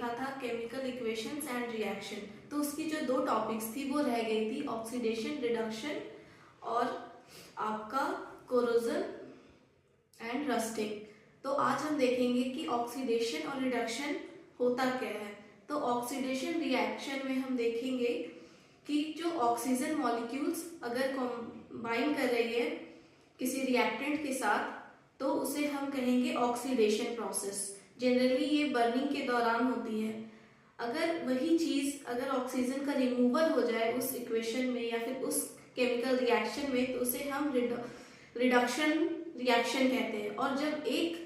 रहा था chemical equations and reaction. तो उसकी जो दो टॉपिक्स थी वो रह गई थी, ऑक्सीडेशन रिडक्शन और आपका कोरोजन एंड रस्टिंग। तो आज हम देखेंगे कि ऑक्सीडेशन और रिडक्शन होता क्या है। तो ऑक्सीडेशन रिएक्शन में हम देखेंगे कि जो ऑक्सीजन मॉलिक्यूल्स अगर कंबाइन कर रही है किसी रिएक्टेंट के साथ तो उसे हम कहेंगे ऑक्सीडेशन प्रोसेस। जनरली ये बर्निंग के दौरान होती है। अगर वही चीज अगर ऑक्सीजन का रिमूवल हो जाए उस इक्वेशन में या फिर उस केमिकल रिएक्शन में तो उसे हम रिडक्शन रिएक्शन कहते हैं। और जब एक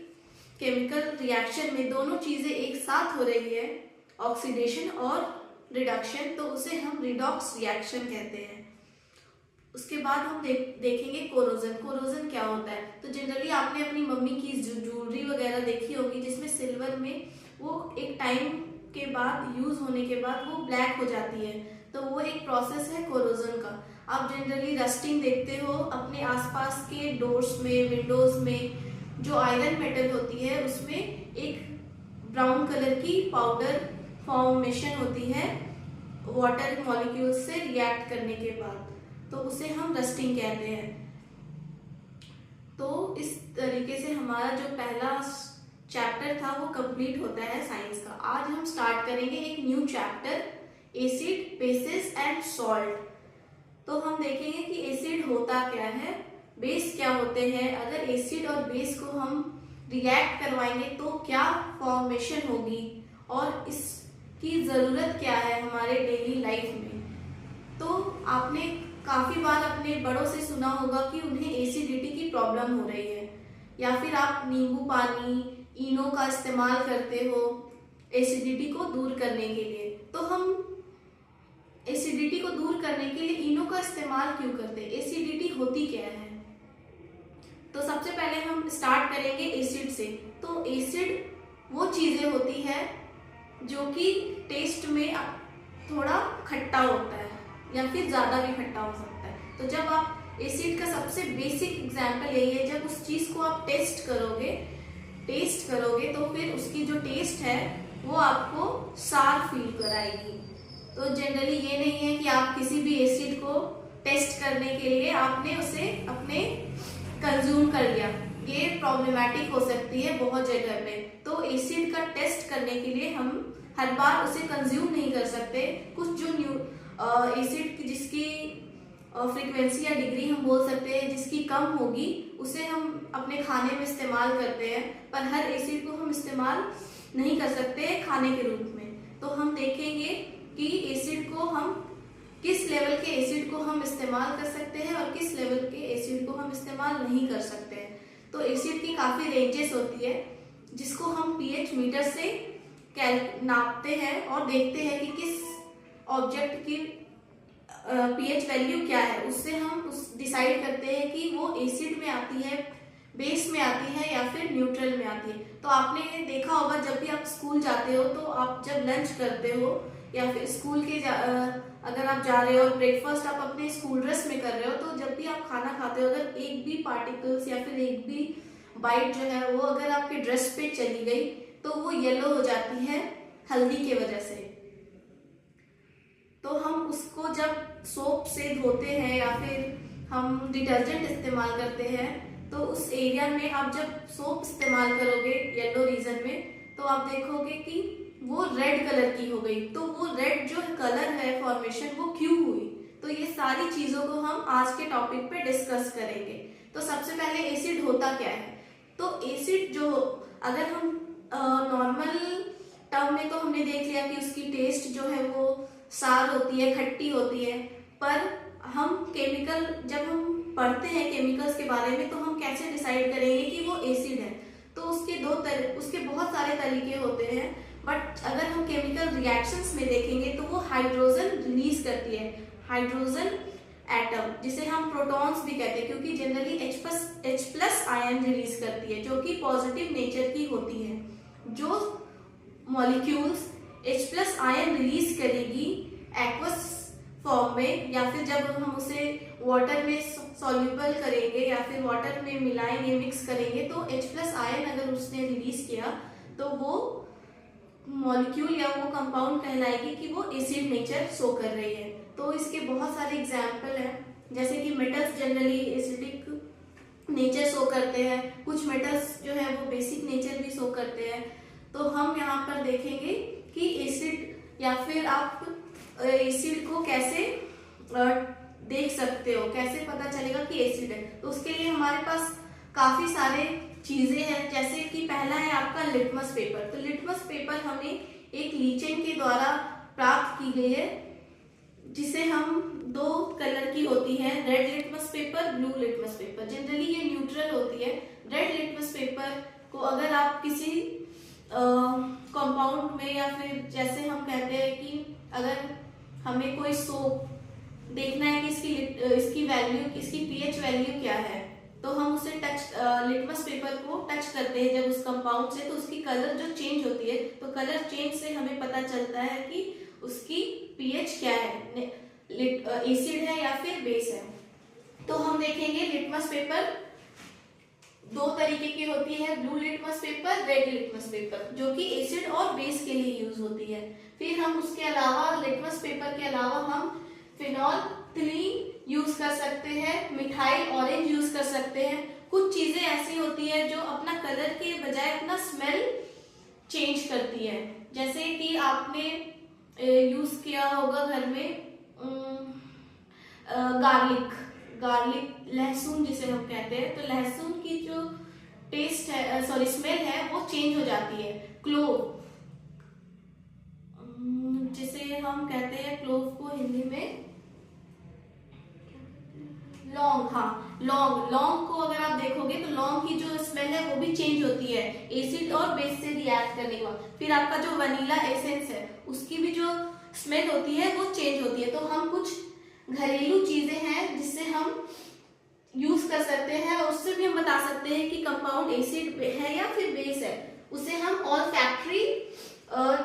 केमिकल रिएक्शन में दोनों चीजें एक साथ हो रही है, ऑक्सीडेशन और रिडक्शन, तो उसे हम रिडॉक्स रिएक्शन कहते हैं। उसके बाद हम देखेंगे कोरोजन। कोरोजन क्या होता है? तो जनरली आपने अपनी मम्मी की ज्वेलरी वगैरह देखी होगी जिसमें सिल्वर में वो एक टाइम के बाद यूज होने के बाद वो ब्लैक हो जाती है, तो वो एक प्रोसेस है कोरोजन का। आप जनरली रस्टिंग देखते हो अपने आसपास के डोर्स में, विंडोज में जो आयरन मेटल होती है उसमें एक ब्राउन कलर की पाउडर फॉर्मेशन होती है वाटर मॉलिक्यूल से रिएक्ट करने के बाद, तो उसे हम रस्टिंग कहते हैं। तो इस तरीके से हमारा जो पहला चैप्टर था वो कंप्लीट होता है साइंस का। आज हम स्टार्ट करेंगे एक new chapter, acid, basis and salt. तो हम देखेंगे कि एसिड होता क्या है, बेस क्या होते हैं, अगर एसिड और बेस को हम रिएक्ट करवाएंगे तो क्या फॉर्मेशन होगी और इसकी जरूरत क्या है हमारे डेली लाइफ में। तो आपने काफी बार अपने बड़ों से सुना होगा कि उन्हें एसिडिटी की प्रॉब्लम हो रही है, या फिर आप नींबू पानी, इनो का इस्तेमाल करते हो एसिडिटी को दूर करने के लिए। तो हम एसिडिटी को दूर करने के लिए इनो का इस्तेमाल क्यों करते हैं, एसिडिटी होती क्या है? तो सबसे पहले हम स्टार्ट करेंगे एसिड से। तो एसिड वो चीजें होती है जो कि टेस्ट में थोड़ा खट्टा होता है या फिर ज्यादा भी खट्टा हो सकता है। तो जब आप एसिड का सबसे बेसिक एग्जांपल यही है, जब उस चीज को आप टेस्ट करोगे तो फिर उसकी जो टेस्ट है वो आपको सार फील कराएगी। तो जनरली ये नहीं है कि आप किसी भी एसिड को टेस्ट करने के लिए आपने उसे अपने कंज्यूम कर लिया, ये प्रॉब्लमेटिक हो सकती है बहुत जगह में। तो एसिड का टेस्ट करने के लिए हम हर बार उसे कंज्यूम नहीं कर सकते। कुछ जो एसिड की जिसकी फ्रीक्वेंसी या डिग्री हम बोल सकते हैं जिसकी कम होगी उसे हम अपने खाने में इस्तेमाल करते हैं, पर हर एसिड को हम इस्तेमाल नहीं कर सकते खाने के रूप में। तो हम देखेंगे कि एसिड को हम किस लेवल के एसिड को हम इस्तेमाल कर सकते हैं और किस लेवल के एसिड को हम इस्तेमाल नहीं कर सकते हैं। तो एसिड की काफी रेंजेस होती है जिसको हम पीएच मीटर से नापते हैं और देखते हैं कि किस ऑब्जेक्ट की पीएच वैल्यू क्या है, उससे हम डिसाइड करते हैं कि वो एसिड में आती है, बेस में आती है या फिर न्यूट्रल में आती है। तो आपने देखा होगा जब भी आप स्कूल जाते हो तो आप जब लंच करते हो या फिर स्कूल के अगर आप जा रहे हो और ब्रेकफास्ट आप अपने स्कूल ड्रेस में कर रहे हो, तो जब भी आप खाना खाते हो अगर एक भी पार्टिकल्स या फिर एक भी बाइट जो है वो अगर आपके ड्रेस पे चली गई तो वो येलो हो जाती है हल्दी की वजह से। तो हम उसको जब सोप से धोते हैं या फिर हम डिटर्जेंट इस्तेमाल करते हैं तो उस एरिया में आप जब सोप इस्तेमाल करोगे येलो रीजन में तो आप देखोगे कि वो रेड कलर की हो गई। तो वो रेड जो कलर है फॉर्मेशन वो क्यों हुई? तो ये सारी चीजों को हम आज के टॉपिक पे डिस्कस करेंगे। तो सबसे पहले एसिड होता क्या है? तो एसिड जो अगर हम नॉर्मल टर्म में तो हमने देख लिया कि उसकी टेस्ट जो है वो सार होती है, खट्टी होती है, पर हम केमिकल जब हम पढ़ते हैं केमिकल्स के बारे में तो हम कैसे डिसाइड करेंगे कि वो एसिड है? तो उसके बहुत सारे तरीके होते हैं, बट अगर हम केमिकल रिएक्शंस में देखेंगे तो वो हाइड्रोजन रिलीज करती है, हाइड्रोजन एटम जिसे हम प्रोटॉन्स भी कहते हैं, क्योंकि जनरली H+ आयन रिलीज करती है जो कि पॉजिटिव नेचर की होती है। जो मॉलिक्यूल्स H+ आयन रिलीज करेगी एक्वस फॉर्म में या फिर जब हम उसे वाटर में सॉल्यूबल करेंगे या फिर वाटर में मिलाएंगे, मिक्स करेंगे, तो H+ आयन अगर उसने रिलीज किया तो वो मॉलिक्यूल या वो कंपाउंड कहलाएगी कि वो एसिड नेचर शो कर रही है। तो इसके बहुत सारे एग्जाम्पल हैं, जैसे कि metals generally acidic nature show करते हैं, कुछ मेटल्स जो है वो बेसिक नेचर भी शो करते हैं। तो हम यहाँ पर देखेंगे कि एसिड या फिर आप एसिड को कैसे देख सकते हो, कैसे पता चलेगा कि एसिड है। तो उसके लिए हमारे पास काफी सारे चीजें हैं, जैसे कि पहला है आपका लिटमस पेपर। तो लिटमस पेपर हमें एक लीचेन के द्वारा प्राप्त की गई है, जिसे हम दो कलर की होती है, red litmus paper, blue litmus paper. Generally ये न्यूट्रल होती है। रेड लिटमस पेपर को अगर आप किसी कंपाउंड में, या फिर जैसे हम कहते हैं कि अगर हमें कोई सोप देखना है कि इसकी वैल्यू, इसकी पीएच वैल्यू क्या है, तो हम उसे लिटमस पेपर को टच करते हैं जब उस कंपाउंड से, तो उसकी कलर जो चेंज होती है, तो कलर चेंज से हमें पता चलता है कि उसकी पीएच क्या है, एसिड है या फिर बेस है। तो हम देखेंगे लिटमस पेपर दो तरीके की होती है, blue litmus paper, red litmus paper, जो कि एसिड और बेस के लिए यूज होती है। फिर हम उसके अलावा लिटमस पेपर के अलावा हम फिनोल्फ्थालीन यूज कर सकते हैं, मिथाइल ऑरेंज यूज कर सकते हैं। कुछ चीजें ऐसी होती है जो अपना कलर के बजाय अपना स्मेल चेंज करती है, जैसे कि आपने यूज किया होगा घर में गार्लिक, लहसुन जिसे हम कहते हैं। तो लहसुन की जो टेस्ट है, सॉरी स्मेल है, वो चेंज हो जाती है। क्लोव, जिसे हम कहते हैं, क्लोव को हिंदी में लौंग, हाँ लौंग को अगर आप देखोगे तो लौंग की जो स्मेल है वो भी चेंज होती है एसिड और बेस से रिएक्ट करने के बाद। फिर आपका जो वनीला एसेंस है उसकी भी जो स्मेल होती है वो चेंज होती है। तो हम कुछ घरेलू चीजें हैं जिससे हम यूज कर सकते हैं, और उससे भी हम बता सकते हैं कि कंपाउंड एसिड है या फिर बेस है। उसे हम ऑल्फैक्टरी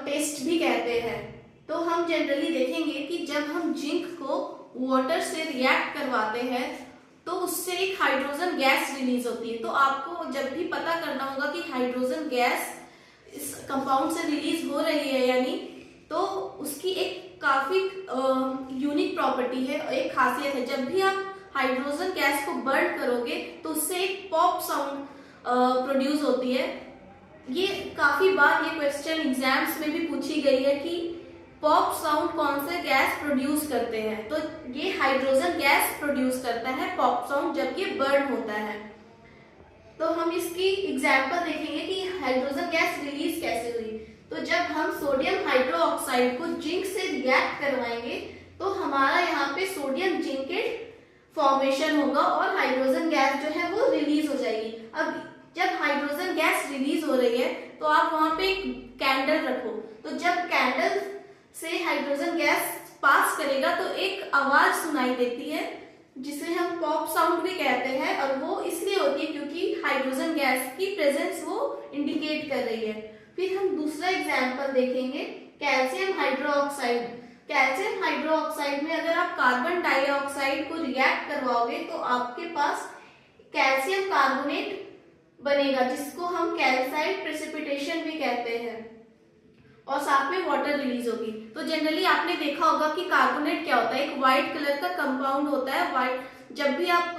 टेस्ट भी कहते हैं। तो हम जनरली देखेंगे कि जब हम जिंक को वाटर से रिएक्ट करवाते हैं तो उससे एक हाइड्रोजन गैस रिलीज होती है। तो आपको जब भी पता करना होगा कि हाइड्रोजन गैस इस कंपाउंड से रिलीज हो रही है यानी, तो उसकी एक काफी यूनिक प्रॉपर्टी है, एक खासियत है। जब भी आप हाइड्रोजन गैस को बर्न करोगे तो उससे एक पॉप साउंड प्रोड्यूस होती है। ये काफी बार ये क्वेश्चन एग्जाम्स में भी पूछी गई है कि पॉप साउंड कौन से गैस प्रोड्यूस करते हैं, तो ये हाइड्रोजन गैस प्रोड्यूस करता है पॉप साउंड जब ये बर्न होता है। तो हम इसकी एग्जाम्पल देखेंगे कि हाइड्रोजन गैस रिलीज कैसे हुई। तो जब हम सोडियम हाइड्रोक्साइड को जिंक से रिएक्ट करवाएंगे तो हमारा यहाँ पे सोडियम जिंकेट फॉर्मेशन होगा और हाइड्रोजन गैस जो है वो रिलीज हो जाएगी। अब जब हाइड्रोजन गैस रिलीज हो रही है तो आप वहां पे एक कैंडल रखो, तो जब कैंडल से हाइड्रोजन गैस पास करेगा तो एक आवाज सुनाई देती है जिसे हम पॉप साउंड भी कहते हैं, और वो इसलिए होती है क्योंकि हाइड्रोजन गैस की प्रेजेंस वो इंडिकेट कर रही है। फिर हम दूसरा एग्जाम्पल देखेंगे, कैल्शियम हाइड्रोक्साइड। कैल्शियम हाइड्रोक्साइड में अगर आप कार्बन डाइऑक्साइड को रिएक्ट करवाओगे तो आपके पास कैल्शियम कार्बोनेट बनेगा, जिसको हम कैल्साइट प्रेसिपिटेशन भी कहते हैं, और साथ में वाटर रिलीज होगी। तो जनरली आपने देखा होगा कि कार्बोनेट क्या होता है, एक व्हाइट कलर का कंपाउंड होता है। व्हाइट, जब भी आप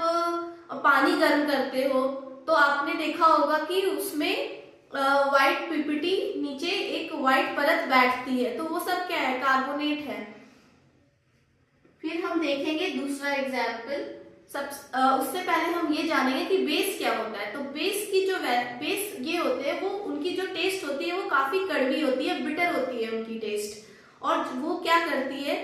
पानी गर्म करते हो तो आपने देखा होगा कि उसमें व्हाइट पीपीटी नीचे एक व्हाइट परत बैठती है, तो वो सब क्या है, कार्बोनेट है। फिर हम देखेंगे दूसरा एग्जाम्पल। उससे पहले हम ये जानेंगे कि बेस क्या होता है। तो बेस की जो बेस ये होते हैं, वो उनकी जो टेस्ट होती है वो काफी कड़वी होती है, बिटर होती है उनकी टेस्ट, और वो क्या करती है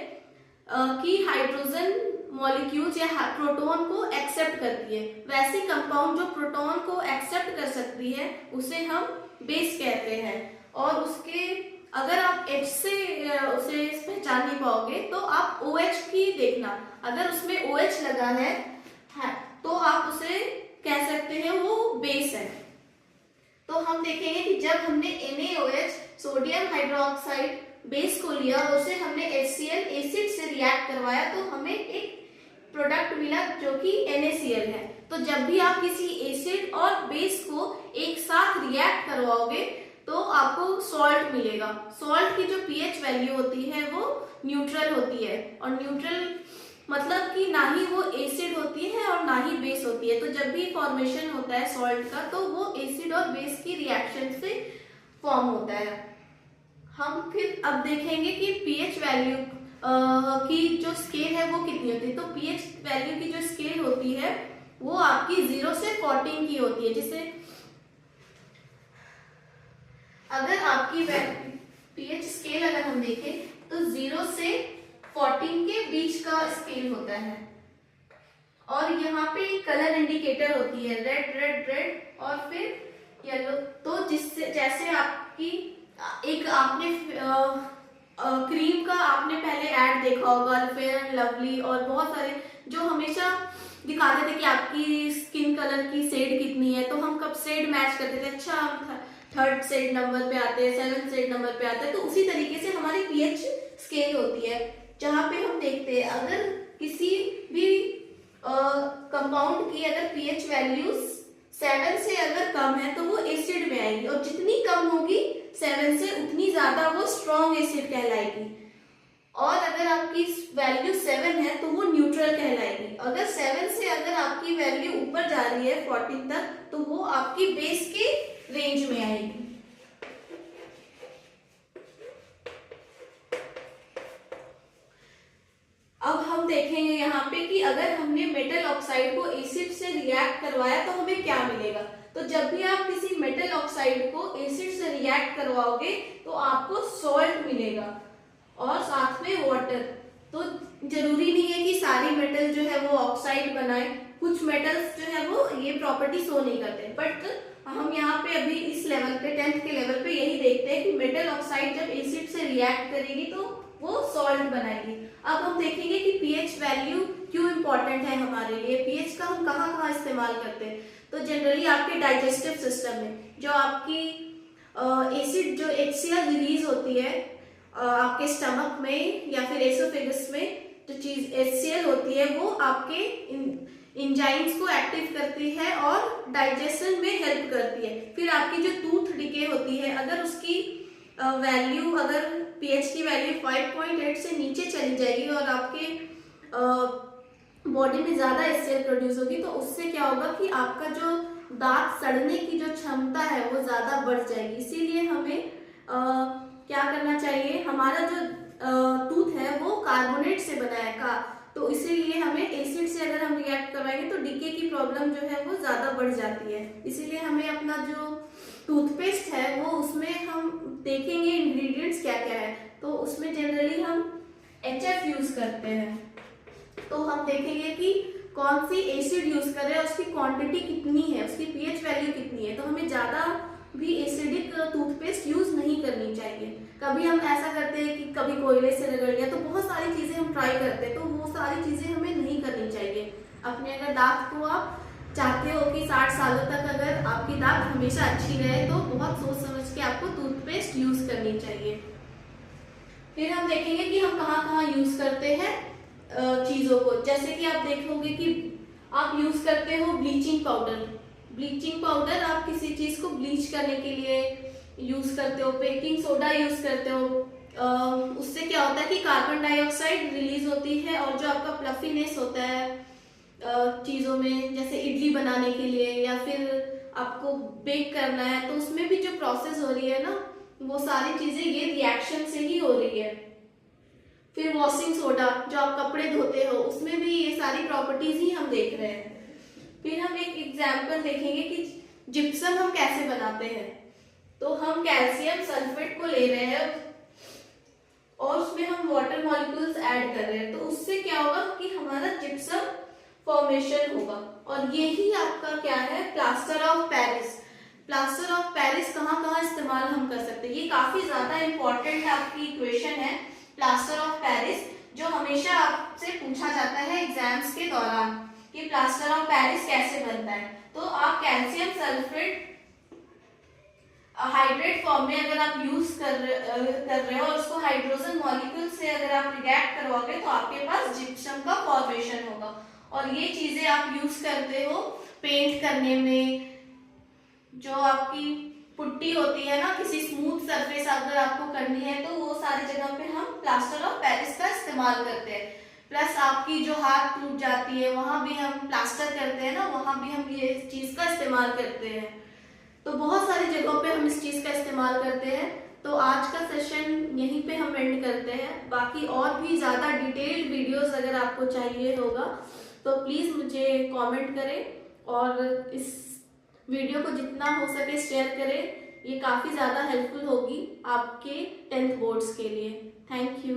कि हाइड्रोजन मॉलिक्यूल्स या प्रोटॉन को एक्सेप्ट करती है। वैसी कंपाउंड जो प्रोटॉन को एक्सेप्ट कर सकती है उसे हम बेस कहते हैं। और उसके अगर आप H से उसे पहचान नहीं पाओगे तो आप OH की देखना, अगर उसमें OH लगा है तो आप उसे कह सकते हैं वो बेस है। तो हम देखेंगे कि जब हमने NaOH सोडियम हाइड्रोक्साइड बेस को लिया और उसे हमने HCl एसिड से रिएक्ट करवाया तो हमें एक प्रोडक्ट मिला जो कि NaCl है। तो जब भी आप किसी एसिड और बेस को एक साथ रिएक्ट करवाओगे तो आपको सॉल्ट मिलेगा। सॉल्ट की जो पीएच वैल्यू होती है वो न्यूट्रल होती है, और न्यूट्रल मतलब कि ना ही वो एसिड होती है और ना ही बेस होती है। तो जब भी फॉर्मेशन होता है सॉल्ट का तो वो एसिड और बेस की रिएक्शन से फॉर्म होता है। हम फिर अब देखेंगे कि पीएच वैल्यू की जो स्केल है वो कितनी होती है। तो पीएच वैल्यू की जो स्केल होती है वो आपकी 0 से 14 की होती है। जिसे अगर आपकी पीएच स्केल अगर हम देखें तो 0 से 14 के बीच का स्केल होता है, और यहाँ पे कलर इंडिकेटर होती है रेड रेड रेड और फिर येलो। तो जिससे जैसे आपकी एक आपने क्रीम का आपने पहले ऐड देखा होगा, फेयर एंड लवली, और बहुत सारे जो हमेशा दिखाते थे कि आपकी स्किन कलर की शेड कितनी है, तो हम कब शेड मैच करते थे, अच्छा हम 3rd शेड नंबर पे आते हैं, 7th शेड नंबर पे आते हैं। तो उसी तरीके से हमारी पीएच स्केल होती है, जहाँ पे हम देखते हैं अगर किसी भी कंपाउंड की अगर पीएच वैल्यू 7 से अगर कम है तो वो एसिड में आएगी, और जितनी कम होगी 7 से उतनी ज्यादा वो स्ट्रॉन्ग एसिड कहलाएगी। और अगर आपकी वैल्यू 7 है तो वो न्यूट्रल कहलाएगी। अगर 7 से अगर आपकी वैल्यू ऊपर जा रही है 14 तक तो वो आपकी बेस के रेंज में आएगी। अब हम देखेंगे यहाँ पे कि अगर हमने मेटल ऑक्साइड को एसिड से रिएक्ट करवाया तो हमें क्या मिलेगा। तो जब भी आप किसी मेटल ऑक्साइड को एसिड से रिएक्ट करवाओगे तो आपको सॉल्ट मिलेगा और साथ में वाटर। तो जरूरी नहीं है कि सारी मेटल जो है वो ऑक्साइड बनाए, कुछ मेटल्स जो है वो ये प्रॉपर्टी शो नहीं करते। बट हम यहाँ पे अभी इस लेवल पे 10th के लेवल पे यही देखते हैं कि मेटल ऑक्साइड जब एसिड से रिएक्ट करेगी तो वो सॉल्ट बनाएगी। अब हम देखेंगे कि पीएच वैल्यू क्यों इंपॉर्टेंट है हमारे लिए, पीएच का हम कहाँ कहाँ इस्तेमाल करते हैं। तो जनरली आपके डाइजेस्टिव सिस्टम में जो आपकी एसिड जो HCl रिलीज होती है आपके स्टमक में या फिर एसोफेगस में, जो चीज HCl होती है वो आपके एंजाइम्स को एक्टिव करती है और डाइजेशन में हेल्प करती है। फिर आपकी जो टूथ डिके होती है अगर उसकी वैल्यू अगर पीएच की वैल्यू 5.8 से नीचे चली जाएगी और आपके बॉडी में ज्यादा HCl प्रोड्यूस होगी तो उससे क्या होगा कि आपका जो दांत सड़ने की जो क्षमता है वो ज्यादा बढ़ जाएगी। इसीलिए हमें क्या करना चाहिए, हमारा जो टूथ है वो कार्बोनेट से बना है का, तो इसीलिए हमें एसिड से अगर हम रिएक्ट करवाएंगे तो डीके की प्रॉब्लम जो है वो ज्यादा बढ़ जाती है। इसीलिए हमें अपना जो टूथपेस्ट है वो उसमें हम देखेंगे इंग्रेडिएंट्स क्या क्या है। तो उसमें जनरली हम HF यूज करते हैं, तो हम देखेंगे कि कौन सी एसिड यूज कर रहे हैं, उसकी क्वांटिटी कितनी है, उसकी पीएच वैल्यू कितनी है। तो हमें ज्यादा भी एसिडिक टूथपेस्ट यूज नहीं करनी चाहिए। कभी हम ऐसा करते हैं कि कभी कोयले से रगड़ लिया, तो बहुत सारी चीजें हम ट्राई करते हैं, तो वो सारी चीजें हमें नहीं करनी चाहिए। अपने अगर दांत को आप चाहते हो कि 60 सालों तक अगर आपकी दांत हमेशा अच्छी रहे तो बहुत सोच समझ के आपको टूथपेस्ट यूज करनी चाहिए। फिर हम देखेंगे कि हम कहाँ कहाँ यूज करते हैं चीजों को। जैसे कि आप देखोगे कि आप यूज करते हो ब्लीचिंग पाउडर। ब्लीचिंग पाउडर आप किसी चीज को ब्लीच करने के लिए यूज करते हो, बेकिंग सोडा यूज करते हो। उससे क्या होता है कि कार्बन डाइऑक्साइड रिलीज होती है और जो आपका फ्लफीनेस होता है चीजों में, जैसे इडली बनाने के लिए या फिर आपको बेक करना है तो उसमें भी जो प्रोसेस हो रही है ना वो सारी चीजें ये रिएक्शन से ही हो रही है। फिर वॉशिंग सोडा जो आप कपड़े धोते हो उसमें भी ये सारी प्रॉपर्टीज ही हम देख रहे हैं। फिर हम एक एग्जाम्पल देखेंगे कि जिप्सम हम कैसे बनाते हैं। तो हम कैल्शियम सल्फेट को ले रहे हैं और उसमें हम वाटर मॉलिक्यूल्स ऐड कर रहे हैं, तो उससे क्या होगा कि हमारा जिप्सम फॉर्मेशन होगा। और यही आपका क्या है, plaster of Paris. Plaster of Paris कहाँ कहाँ इस्तेमाल हम कर सकते हैं, ये काफी ज्यादा इंपॉर्टेंट आपकी इक्वेशन है प्लास्टर ऑफ पेरिस, जो हमेशा आपसे पूछा जाता है एग्जाम्स के दौरान कि प्लास्टर ऑफ पेरिस कैसे बनता है। तो आप कैल्शियम सल्फेट हाइड्रेट फॉर्म में अगर आप यूज कर रहे हो और उसको हाइड्रोजन मॉलिक्यूल से अगर आप रिएक्ट करवाओगे तो आपके पास जिप्सम का फॉर्मेशन होगा। और ये चीजें आप यूज करते हो पेंट करने में, जो आपकी पुट्टी होती है ना, किसी स्मूथ सरफेस अगर आपको करनी है तो वो सारी जगह पे हम प्लास्टर ऑफ पेरिस का इस्तेमाल करते हैं। प्लस आपकी जो हाथ टूट जाती है वहां भी हम प्लास्टर करते हैं ना, वहां भी हम ये चीज का इस्तेमाल करते हैं। तो बहुत सारी जगहों पे हम इस चीज का इस्तेमाल करते हैं। तो आज का सेशन यहीं पे हम एंड करते हैं। बाकी और भी ज्यादा डिटेल्ड वीडियोस अगर आपको चाहिए होगा तो प्लीज मुझे कमेंट करें और इस वीडियो को जितना हो सके शेयर करें। ये काफी ज्यादा हेल्पफुल होगी आपके 10th बोर्ड्स के लिए। Thank you.